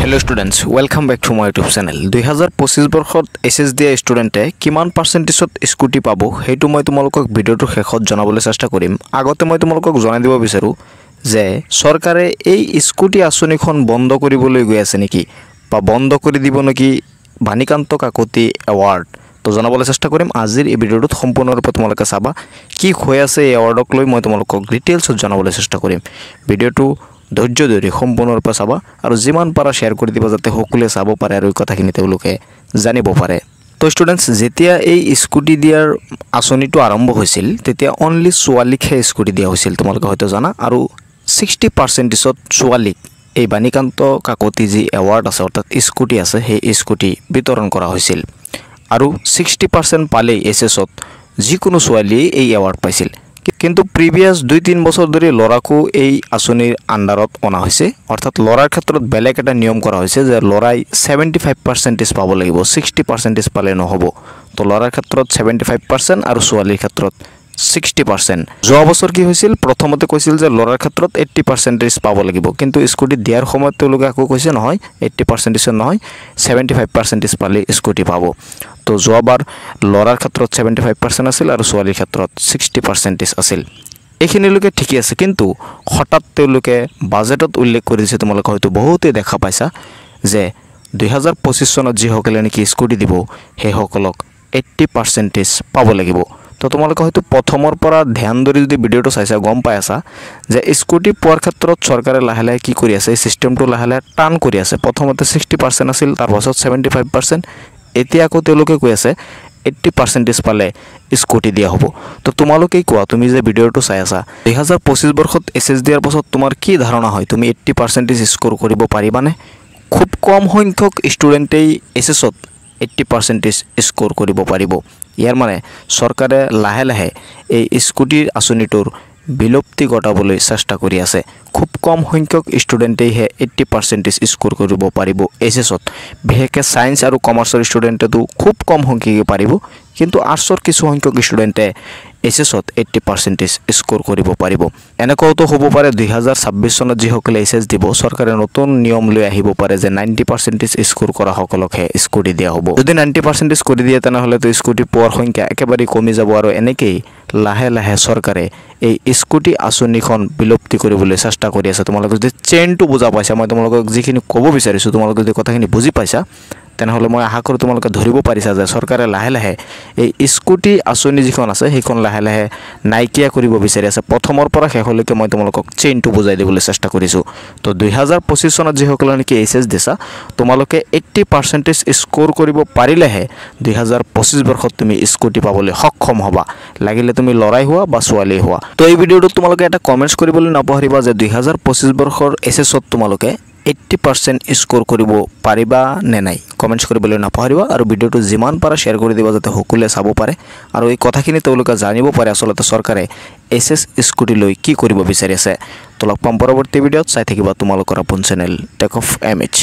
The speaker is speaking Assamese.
Hello students, welcome back to my YouTube channel. 2025 বৰ্ষত এছএছ দিয়া ষ্টুডেন্টে কিমান পাৰ্চেন্টেজত স্কুটি পাব হেতু মই তোমালোকক ভিডিওটোৰ শেষত জনাবলৈ চেষ্টা কৰিম। আগতে মই তোমালোকক জনাই দিব বিচাৰো যে চৰকাৰে এই স্কুটি আঁচনিখন বন্ধ কৰিবলৈ গৈ আছে নেকি বা বন্ধ কৰি দিব নেকি বাণীকান্ত কাকতি এৱাৰ্ড তো জনাবলৈ চেষ্টা কৰিম। আজিৰ এই ভিডিওটোত সম্পূৰ্ণৰূপে তোমালোকে চাবা কি হৈ আছে এই এৱাৰ্ডক লৈ মই তোমালোকক ডিটেইলছত জনাবলৈ চেষ্টা কৰিম। ভিডিওটো ধৈৰ্য ধৰি সম্পূৰ্ণৰূপে চাবা আৰু যিমান পাৰা শেয়াৰ কৰি দিবা যাতে সকলোৱে চাব পাৰে আৰু এই কথাখিনি তেওঁলোকে জানিব পাৰে। তো ষ্টুডেন্টস যেতিয়া এই স্কুটি দিয়াৰ আঁচনিটো আৰম্ভ হৈছিল তেতিয়া অনলি ছোৱালীকহে স্কুটি দিয়া হৈছিল, তোমালোকে হয়তো জানা। আৰু 60%ত ছোৱালীক এই বাণীকান্ত কাকতি যি এৱাৰ্ড আছে অৰ্থাৎ স্কুটি আছে সেই স্কুটি বিতৰণ কৰা হৈছিল। আৰু 60% পালেই এছএছত যিকোনো ছোৱালীয়ে এই এৱাৰ্ড পাইছিল। কিন্তু প্ৰিভিয়াস 2-3 বছৰ ধৰি লৰাকো এই আঁচনিৰ আন্ডাৰত অনা হৈছে, অৰ্থাৎ লৰাৰ ক্ষেত্ৰত বেলেগ এটা নিয়ম কৰা হৈছে যে লৰাই 75% পাব লাগিব, 60% পালে নহব। তো লৰাৰ ক্ষেত্ৰত 75% আৰু ছোৱালীৰ ক্ষেত্ৰত 60%। যোৱা বছৰ কি হৈছিল, প্ৰথমতে কৈছিল যে লৰাৰ ক্ষেত্ৰত 80% পাব লাগিব, কিন্তু স্কুটি দিয়াৰ সময়ত তেওঁলোকে আকৌ কৈছে নহয় 80% নহয় 75% পালে স্কুটি পাব। তো যোৱাবাৰ লৰাৰ ক্ষেত্ৰত 75% আছিল আৰু ছোৱালীৰ ক্ষেত্ৰত 60% আছিল। এইখিনিলৈকে ঠিকই আছে, কিন্তু হঠাৎ তেওঁলোকে বাজেটত উল্লেখ কৰি দিছে, তোমালোকে হয়তো বহুতে দেখা পাইছা যে 2025 চনত যিসকলে নেকি স্কুটি দিব সেইসকলক 80% পাব লাগিব। তো তোমালোকে হয়তো প্ৰথমৰ পৰা ধ্যান ধৰি যদি ভিডিওটো চাইছা গম পাই আছা যে স্কুটি পোৱাৰ ক্ষেত্ৰত চৰকাৰে লাহে লাহে কি কৰি আছে, এই সিস্টেমটো লাহে লাহে টান কৰি আছে। প্ৰথমতে 60% আছিল, তাৰপাছত 75%, এতিয়া আকৌ তেওঁলোকে কৈ আছে 80% পালে স্কুটি দিয়া হ'ব। তো তোমালোকেই কোৱা, তুমি যে ভিডিওটো চাই আছা 2025 বৰ্ষত এছএছ দিয়াৰ পাছত তোমাৰ কি ধাৰণা হয়, তুমি 80% স্কোৰ কৰিব পাৰিবানে? খুব কম সংখ্যক ষ্টুডেণ্টেই এছএছত 80% স্কোৰ কৰিব পাৰিব। ইয়াৰ মানে চৰকাৰে লাহে লাহে এই স্কুটিৰ আঁচনিটোৰ বিলুপ্তি ঘটাবলৈ চেষ্টা কৰি আছে। খুব কম সংখ্যক ষ্টুডেণ্টেইহে 80% স্কোৰ কৰিব পাৰিব এছএছত। বিশেষকৈ ছায়েন্স আৰু কমাৰ্চৰ ষ্টুডেণ্টেতো খুব কম সংখ্যকে পাৰিব, কিন্তু আৰ্টছৰ কিছু সংখ্যক ষ্টুডেণ্টে এছএছত 80% স্কোৰ কৰিব পাৰিব। এনেকুৱাওতো হ'ব পাৰে 2026 চনত যিসকলে এছএছ দিব চৰকাৰে নতুন নিয়ম লৈ আহিব পাৰে যে 90% স্কোৰ কৰা সকলকহে স্কুটি দিয়া হ'ব। যদি 90% কৰি দিয়ে তেনেহ'লেতো স্কুটি পোৱাৰ সংখ্যা একেবাৰে কমি যাব আৰু এনেকেই লাহে লাহে চৰকাৰে এই স্কুটি আঁচনিখন বিলুপ্তি কৰিবলৈ চেষ্টা কৰি আছে। তোমালোকে যদি চেইনটো বুজা পাইছা, মই তোমালোকক যিখিনি ক'ব বিচাৰিছোঁ তোমালোকে যদি কথাখিনি বুজি পাইছা তেনেহ'লে মই আশা কৰোঁ তোমালোকে ধৰিব পাৰিছা যে চৰকাৰে লাহে লাহে এই স্কুটি আঁচনি যিখন আছে সেইখন লাহে লাহে নাইকিয়া কৰিব বিচাৰি আছে। প্ৰথমৰ পৰা শেষলৈকে মই তোমালোকক চেইনটো বুজাই দিবলৈ চেষ্টা কৰিছোঁ। তো 2025 চনত যিসকলে নেকি এছএছ দিছা তোমালোকে 80% স্কোৰ কৰিব পাৰিলেহে 2025 বৰ্ষত তুমি স্কুটি পাবলৈ সক্ষম হ'বা, লাগিলে তুমি লৰাই হোৱা বা ছোৱালী হোৱা। তো এই ভিডিওটোত তোমালোকে এটা কমেণ্টছ কৰিবলৈ নাপাহৰিবা যে 2025 বৰ্ষৰ এছএছত তোমালোকে 80% স্কোৰ কৰিব পাৰিবা নে নাই, কমেণ্টছ কৰিবলৈ নাপাহৰিবা। আৰু ভিডিওটো যিমান পাৰা শ্বেয়াৰ কৰি দিবা যাতে সকলোৱে চাব পাৰে আৰু এই কথাখিনি তেওঁলোকে জানিব পাৰে আচলতে চৰকাৰে এছএছ স্কুটি লৈ কি কৰিব বিচাৰি আছে। তো লগ পাম পৰৱৰ্তী ভিডিঅ'ত, চাই থাকিবা তোমালোকৰ আপোন চেনেল টেক অফ MH।